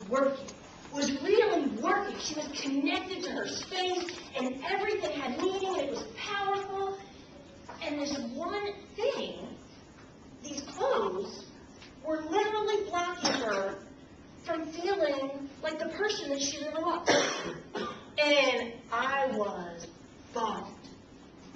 working, was really working. She was connected to her space, and everything had meaning, and it was powerful. And this one thing, these clothes, were literally blocking her from feeling like the person that she really was. And I was bummed.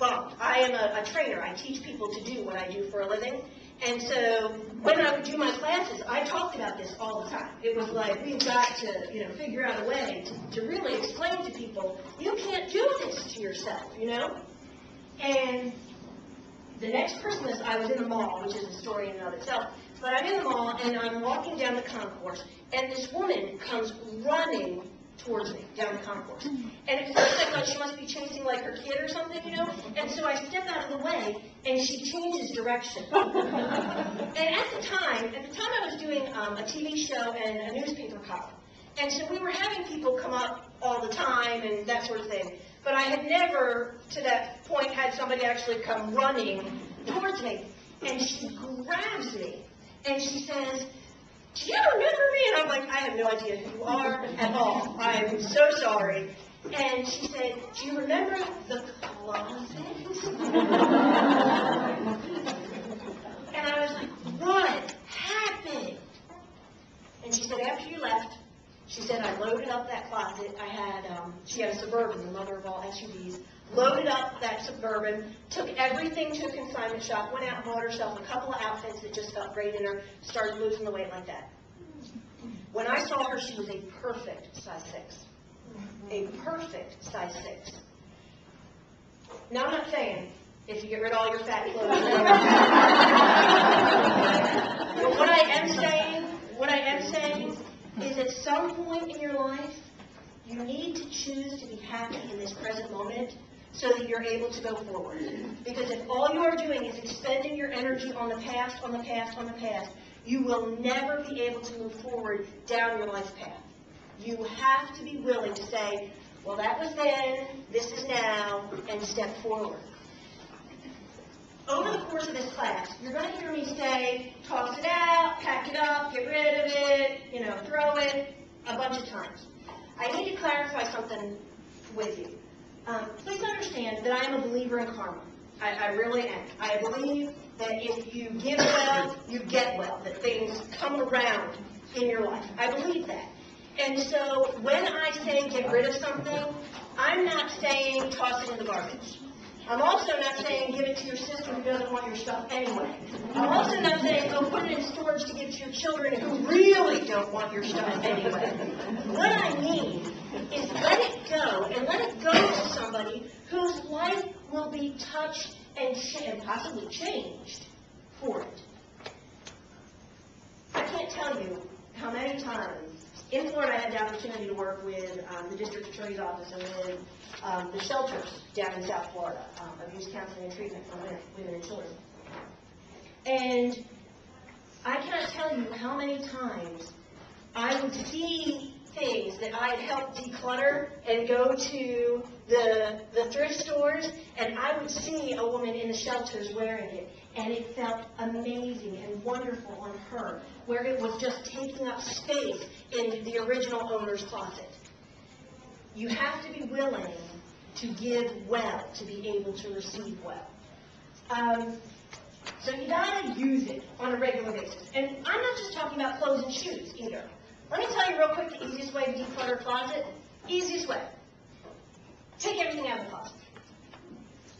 I am a trainer. I teach people to do what I do for a living. And so when I would do my classes, I talked about this all the time. It was like, we've got to, figure out a way to really explain to people, you can't do this to yourself, And the next Christmas, I was in the mall, which is a story in and of itself. But I'm in the mall, and I'm walking down the concourse, and this woman comes running towards me down the concourse. And at first I thought she must be chasing like her kid or something, And so I step out of the way, and she changes direction. And at the time I was doing a TV show and a newspaper column. And so we were having people come up all the time and that sort of thing. But I had never, to that point, had somebody actually come running towards me. And she grabs me, and she says, "Do you remember me?" And I'm like, "I have no idea who you are at all. I'm so sorry." And she said, "Do you remember the closet?" And I was like, "What happened?" And she said, "After you left," she said, "I loaded up that closet. She had a Suburban, the mother of all SUVs, loaded up that Suburban, took everything to a consignment shop, went out and bought herself a couple of outfits that just felt great in her, started losing the weight like that. When I saw her, she was a perfect size 6. A perfect size 6. Now, I'm not saying if you get rid of all your fat clothes, but what I am saying is at some point in your life, you need to choose to be happy in this present moment so that you're able to go forward. Because if all you are doing is expending your energy on the past, you will never be able to move forward down your life path. You have to be willing to say, well, that was then, this is now, and step forward. Over the course of this class, you're going to hear me say, toss it out, pack it up, get rid of it, throw it, a bunch of times. I need to clarify something with you. Please understand that I am a believer in karma. I really am. I believe that if you give well, you get well, that things come around in your life. I believe that. And so when I say get rid of something, I'm not saying toss it in the garbage. I'm also not saying give it to your sister who doesn't want your stuff anyway. I'm also not saying go put it in storage to give to your children who really don't want your stuff anyway. What I mean is let it go, and let it go to somebody whose life will be touched and possibly changed for it. I can't tell you how many times in Florida I had the opportunity to work with the district attorney's office and with the shelters down in South Florida, abuse counseling and treatment for women and children. And I cannot tell you how many times I would see things that I had helped declutter and go to the thrift stores, and I would see a woman in the shelters wearing it, and it felt amazing and wonderful on her, where it was just taking up space in the original owner's closet. You have to be willing to give well to be able to receive well. So you gotta use it on a regular basis. And I'm not just talking about clothes and shoes either. Let me tell you real quick the easiest way to declutter a closet. Easiest way. Take everything out of the closet.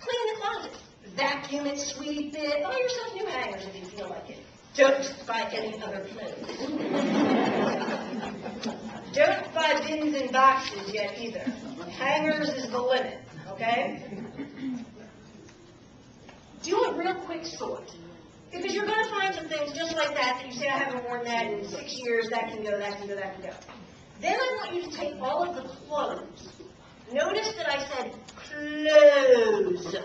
Clean the closet. Vacuum it, sweep it. Buy yourself new hangers if you feel like it. Don't buy any other clothes. Don't buy bins and boxes yet either. Hangers is the limit, okay? Do a real quick sort. Because you're going to find some things just like that you say, I haven't worn that in 6 years, that can go, that can go, that can go. Then I want you to take all of the clothes. Notice that I said clothes.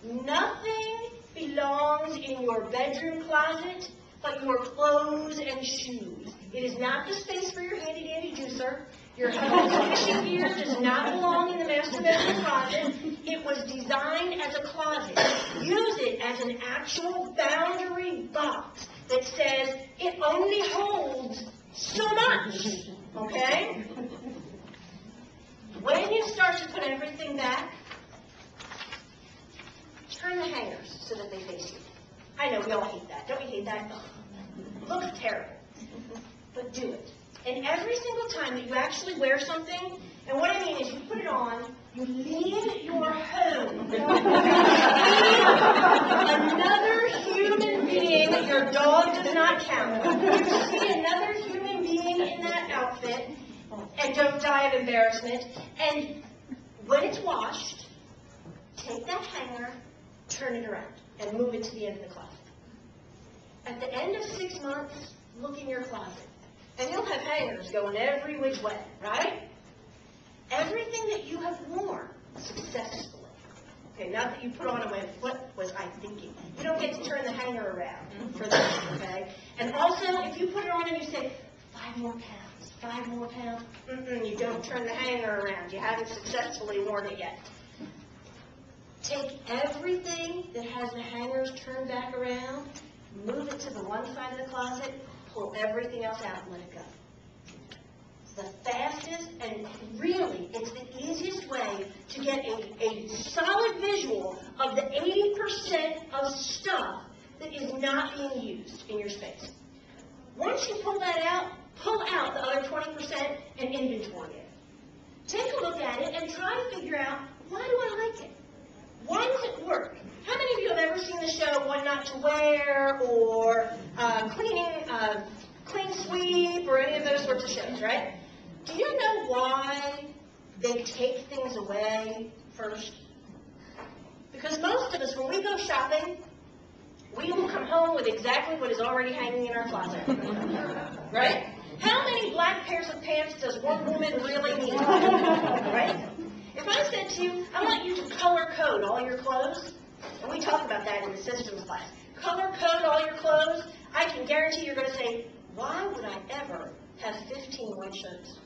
Nothing belongs in your bedroom closet but your clothes and shoes. It is not the space for your handy-dandy juicer. Your husband's fishing gear does not belong in the master bedroom closet. It was designed as a closet. Use it as an actual boundary box that says it only holds so much. Okay? When you start to put everything back, turn the hangers so that they face you. I know we all hate that. Don't we hate that? It looks terrible. But do it. And every single time that you actually wear something, and what I mean is you put it on, you leave your home. Another human being, your dog does not count. You see another human being in that outfit, and don't die of embarrassment. And when it's washed, take that hanger, turn it around, and move it to the end of the closet. At the end of 6 months, look in your closet. And you'll have hangers going every which way, right? Everything that you have worn successfully. Okay, not that you put on and went, what was I thinking? You don't get to turn the hanger around for that, okay? And also, if you put it on and you say, 5 more pounds, 5 more pounds, you don't turn the hanger around. You haven't successfully worn it yet. Take everything that has the hangers turned back around, move it to the one side of the closet, pull everything else out and let it go. It's the fastest and really it's the easiest way to get a solid visual of the 80% of stuff that is not being used in your space. Once you pull that out, pull out the other 20% and inventory it. Take a look at it and try to figure out, why do I like it? Why does it work? How many of you have ever seen the show What Not to Wear or Clean Sweep or any of those sorts of shows, right? Do you know why they take things away first? Because most of us, when we go shopping, we will come home with exactly what is already hanging in our closet, right? How many black pairs of pants does one woman really need, right? If I said to you, I want you to color code all your clothes, and we talk about that in the systems class, color code all your clothes, I can guarantee you're going to say, why would I ever have 15 white shirts?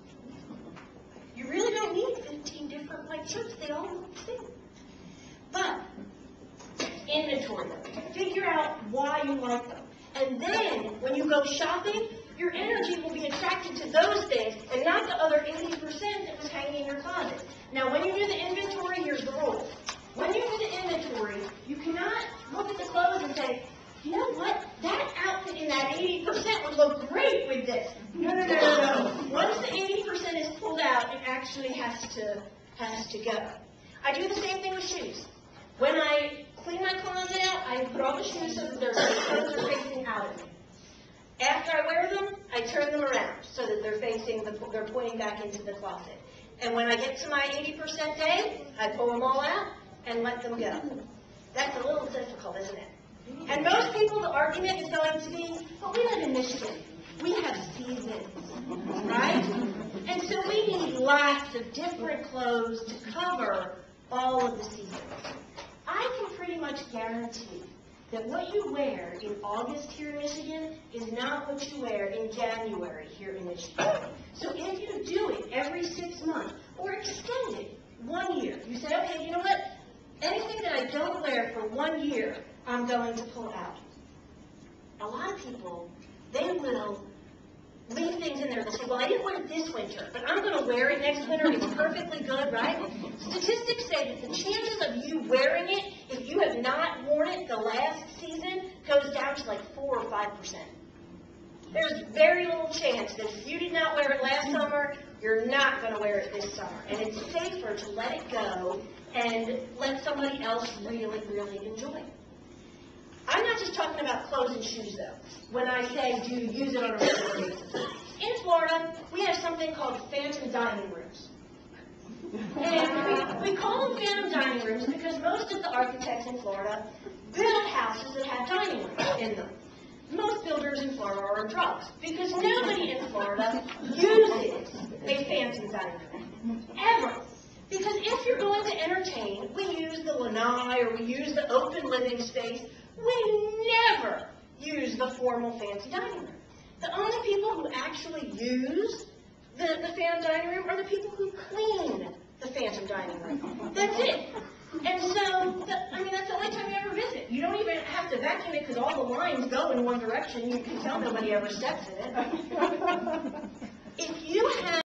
You really don't need 15 different white shirts. They all look the same. But inventory them. Figure out why you like them. And then, when you go shopping, your energy will be attracted to those things and not the other 80% that was hanging in your closet. Now, when you do the inventory, here's the rule. When you do the inventory, you cannot look at the clothes and say, you know what, that outfit in that 80% would look great with this. No. Once the 80% is pulled out, it actually has to go. I do the same thing with shoes. When I clean my closet out, I put all the shoes so that their toes are facing out of me. After I wear them, I turn them around so that they're pointing back into the closet. And when I get to my 80% day, I pull them all out and let them go. That's a little difficult, isn't it? And most people, the argument is going to be, well, we live in Michigan. We have seasons, right? And so we need lots of different clothes to cover all of the seasons. I can pretty much guarantee that what you wear in August here in Michigan is not what you wear in January here in Michigan. So if you do it every 6 months, or extend it 1 year, you say, okay, you know what? Anything that I don't wear for 1 year, I'm going to pull out. A lot of people, they will leave things in there. They'll say, well, I didn't wear it this winter, but I'm going to wear it next winter. It's perfectly good, right? Statistics say that the chances of you wearing it, if you have not worn it the last season, goes down to like 4 or 5%. There's very little chance that if you did not wear it last summer, you're not going to wear it this summer. And it's safer to let it go and let somebody else really, really enjoy it. I'm not just talking about clothes and shoes, though, when I say do you use it on a regular basis. In Florida, we have something called phantom dining rooms. And we call them phantom dining rooms because most of the architects in Florida build houses that have dining rooms in them. Most builders in Florida are on drugs because nobody in Florida uses a phantom dining room, ever. Because if you're going to entertain, we use the lanai or we use the open living space. We never use the formal fancy dining room. The only people who actually use the phantom dining room are the people who clean the phantom dining room. That's it. And so, that's the only time you ever visit. You don't even have to vacuum it because all the lines go in one direction. You can tell nobody ever steps in it. If you